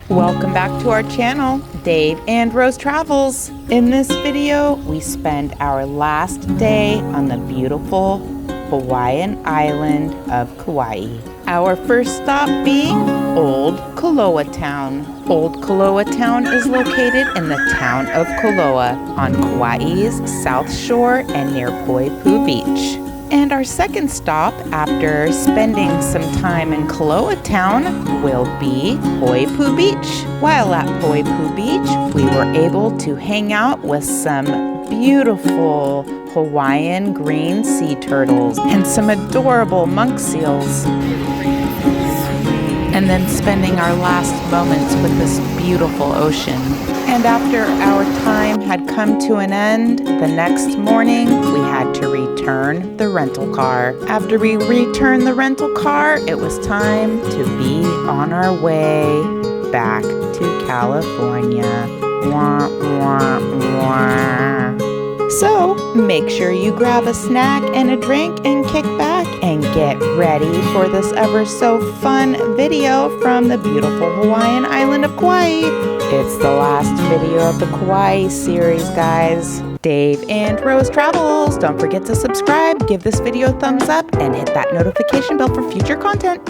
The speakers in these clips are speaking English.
Welcome back to our channel, Dave and Rose Travels. In this video, we spend our last day on the beautiful Hawaiian island of Kauai. Our first stop being Old KōLOA Town. Old KōLOA Town is located in the town of Koloa on Kauai's south shore and near Poipu Beach. And our second stop after spending some time in Koloa Town will be Poipu Beach. While at Poipu Beach, we were able to hang out with some beautiful Hawaiian green sea turtles and some adorable monk seals. And then spending our last moments with this beautiful ocean. And after our time had come to an end, the next morning we had to return the rental car. After we returned the rental car, it was time to be on our way back to California. Wah, wah, wah. So make sure you grab a snack and a drink and kick back and get ready for this ever so fun video from the beautiful Hawaiian island of Kauai. It's the last video of the Kauai series, guys. Dave and Rose Travels. Don't forget to subscribe, give this video a thumbs up, and hit that notification bell for future content.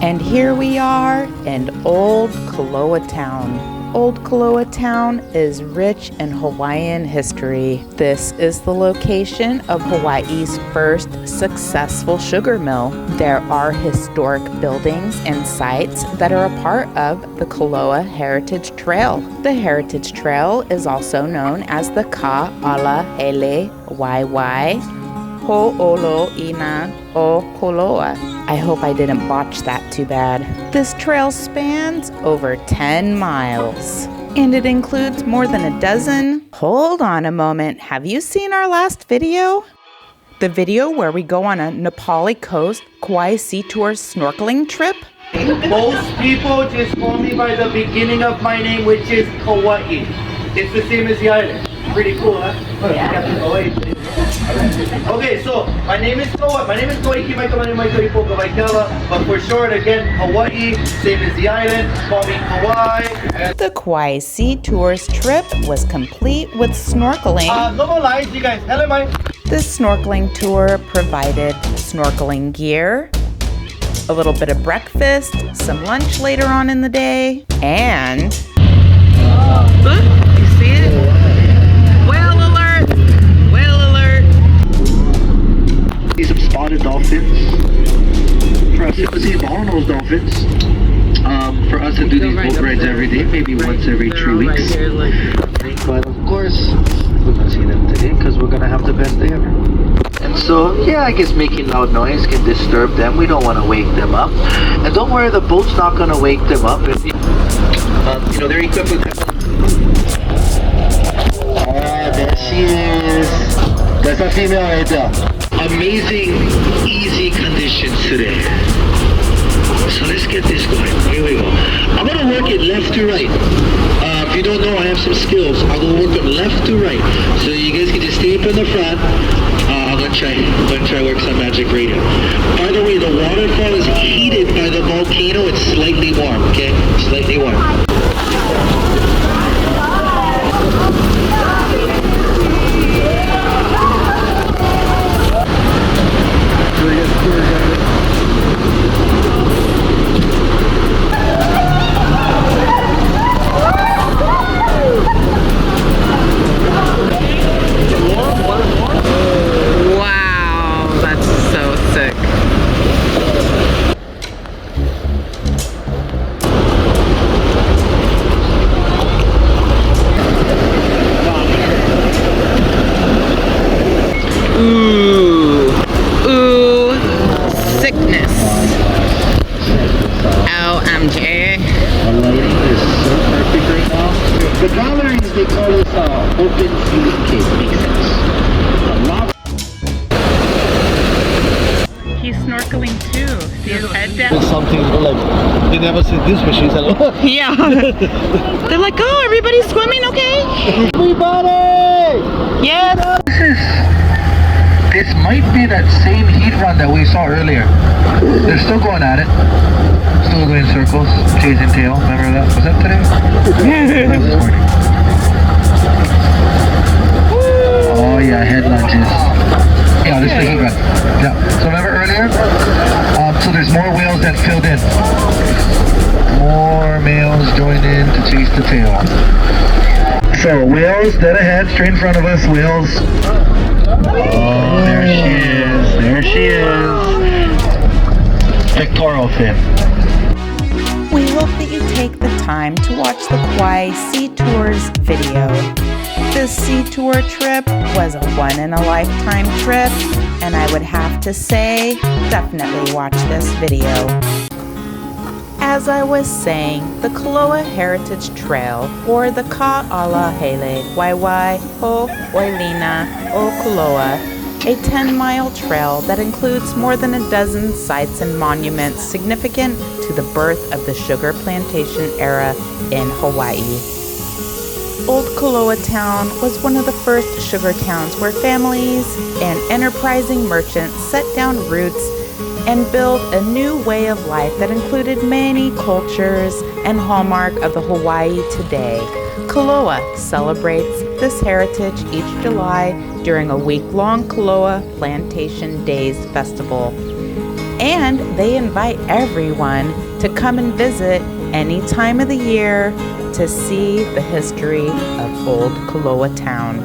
And here we are in Old KōLOA Town. Old KōLOA Town is rich in Hawaiian history. This is the location of Hawaii's first successful sugar mill. There are historic buildings and sites that are a part of the Koloa Heritage Trail. The Heritage Trail is also known as the Ka'alahele Waiwai Ho'olo'ina o Koloa. I hope I didn't botch that too bad. This trail spans over 10 miles. And it includes more than a dozen. Hold on a moment. Have you seen our last video? The video where we go on a Nepali coast Kauai Sea Tour snorkeling trip? Most people just call me by the beginning of my name, which is Kaua'i. It's the same as the island. Pretty cool, huh? Yeah. Okay, so my name is Kaua'i. My name is Kaua'i, but for short, again, Kaua'i, same as the island. Call me Kauai. The Kauai Sea Tours trip was complete with snorkeling. No more lies, you guys. Hello, my. This snorkeling tour provided snorkeling gear, a little bit of breakfast, some lunch later on in the day, and you see it? Whale alert! Whale alert! See some spotted dolphins. For us to see bottlenose dolphins. For us to do these boat rides every day, maybe once every 3 weeks. But of course, we're gonna see them today because we're gonna have the best day ever. And so, yeah, I guess making loud noise can disturb them. We don't want to wake them up. And don't worry, the boat's not gonna wake them up. If, they're equipped with. There she is. That's a female right there. Amazing, easy conditions today. So let's get this going. Here we go. I'm gonna work it left to right. If you don't know, I have some skills. I'll go work them left to right. So you guys can just stay up in the front. I'm gonna try work some magic radio. By the way, the waterfall is heated by the volcano. It's slightly warm, okay? Slightly warm. The galleries, they call it open view cave. Makes sense. He's snorkeling too. See his head down? It's something like, they never see this machine. Yeah. They're like, oh, everybody's swimming, okay? Everybody! Yes! This might be that same heat run that we saw earlier. They're still going at it. Still going in circles, chasing tail. Remember that? Was that today? the tail. So whales dead ahead, straight in front of us, whales. Oh, there she is, there she is. Pectoral fin. We hope that you take the time to watch the Kauai Sea Tours video. This sea tour trip was a one-in-a-lifetime trip, and I would have to say, definitely watch this video. As I was saying, the Koloa Heritage Trail, or the Ka'alahele Waiwai Ho Oilina o Koloa, a 10-mile trail that includes more than a dozen sites and monuments significant to the birth of the sugar plantation era in Hawaii. Old Koloa Town was one of the first sugar towns where families and enterprising merchants set down roots and built a new way of life that included many cultures and hallmark of the Hawaii today. Koloa celebrates this heritage each July during a week-long Koloa Plantation Days Festival. And they invite everyone to come and visit any time of the year to see the history of Old Koloa Town.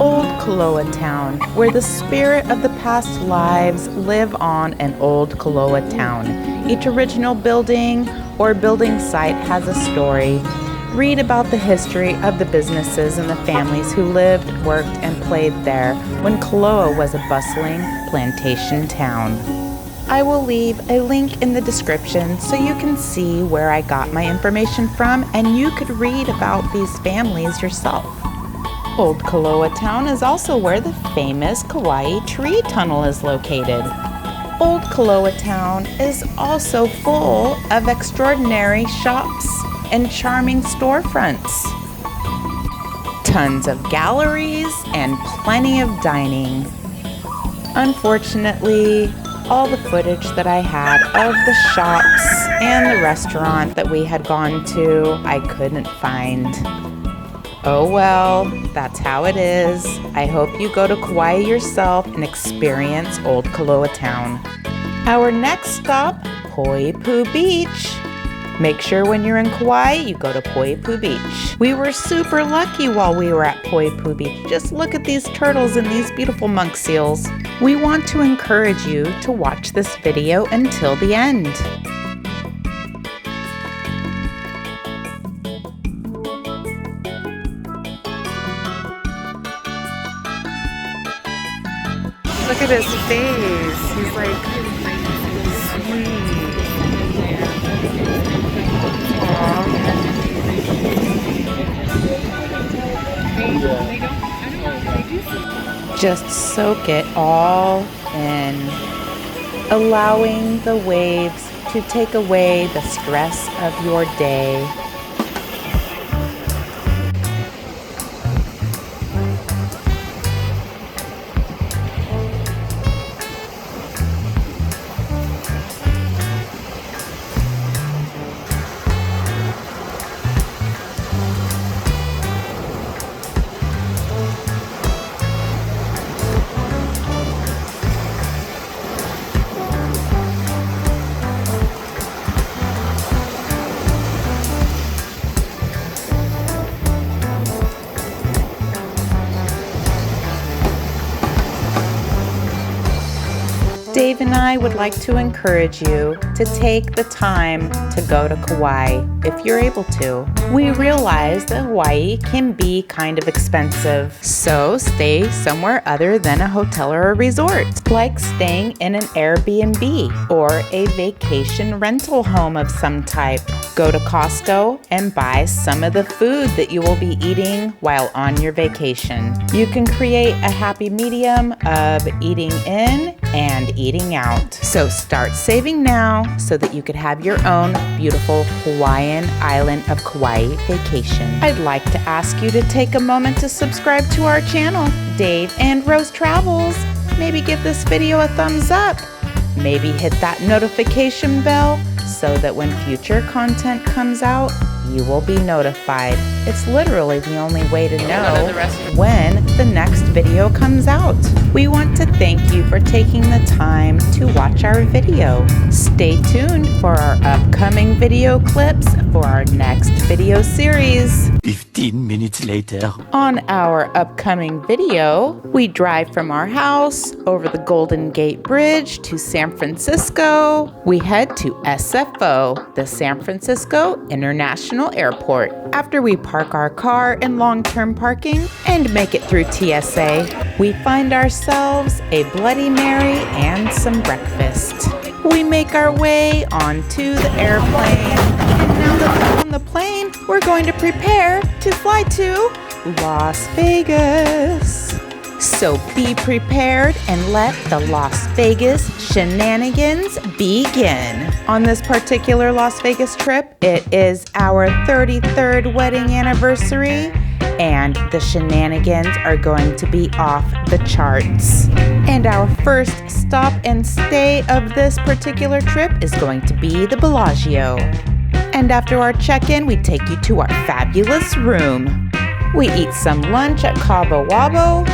Old Koloa Town, where the spirit of the past lives live on in Old Koloa Town. Each original building or building site has a story. Read about the history of the businesses and the families who lived, worked, and played there when Koloa was a bustling plantation town. I will leave a link in the description so you can see where I got my information from and you could read about these families yourself. Old Koloa Town is also where the famous Kauai tree tunnel is located. Old Koloa Town is also full of extraordinary shops and charming storefronts. Tons of galleries and plenty of dining. Unfortunately, all the footage that I had of the shops and the restaurant that we had gone to, I couldn't find. Oh well, that's how it is. I hope you go to Kauai yourself and experience Old Koloa Town. Our next stop, Poipu Beach. Make sure when you're in Kauai, you go to Poipu Beach. We were super lucky while we were at Poipu Beach. Just look at these turtles and these beautiful monk seals. We want to encourage you to watch this video until the end. Look at his face. He's like sweet. Just soak it all in, allowing the waves to take away the stress of your day. Dave and I would like to encourage you to take the time to go to Kauai if you're able to. We realize that Hawaii can be kind of expensive, so stay somewhere other than a hotel or a resort, like staying in an Airbnb or a vacation rental home of some type. Go to Costco and buy some of the food that you will be eating while on your vacation. You can create a happy medium of eating in and eating out. So start saving now so that you could have your own beautiful Hawaiian island of Kauai vacation. I'd like to ask you to take a moment to subscribe to our channel, Dave and Rose Travels. Maybe give this video a thumbs up. Maybe hit that notification bell so that when future content comes out, you will be notified. It's literally the only way to know when the next video comes out. We want to thank you for taking the time to watch our video. Stay tuned for our upcoming video clips for our next video series. 15 minutes later. On our upcoming video, we drive from our house over the Golden Gate Bridge to San Francisco. We head to SFO, the San Francisco International Airport. After we park our car in long-term parking and make it through TSA, we find ourselves a Bloody Mary and some breakfast. We make our way onto the airplane, and now that we're on the plane, we're going to prepare to fly to Las Vegas. So be prepared and let the Las Vegas shenanigans begin. On this particular Las Vegas trip, it is our 33rd wedding anniversary, and the shenanigans are going to be off the charts. And our first stop and stay of this particular trip is going to be the Bellagio. And after our check-in, we take you to our fabulous room. We eat some lunch at Cabo Wabo,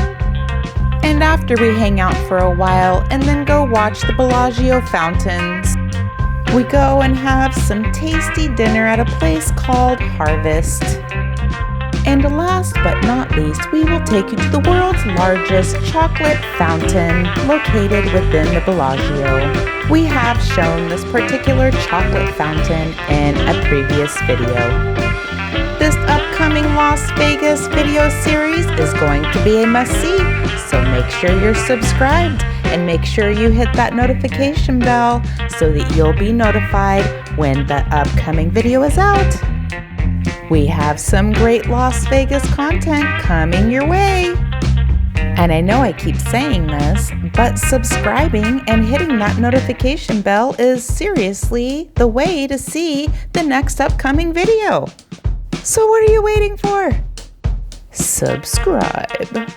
and after we hang out for a while and then go watch the Bellagio fountains, we go and have some tasty dinner at a place called Harvest. And last but not least, we will take you to the world's largest chocolate fountain located within the Bellagio. We have shown this particular chocolate fountain in a previous video. This upcoming Las Vegas video series is going to be a must-see, so make sure you're subscribed and make sure you hit that notification bell so that you'll be notified when the upcoming video is out. We have some great Las Vegas content coming your way. And I know I keep saying this, but subscribing and hitting that notification bell is seriously the way to see the next upcoming video. So what are you waiting for? Subscribe.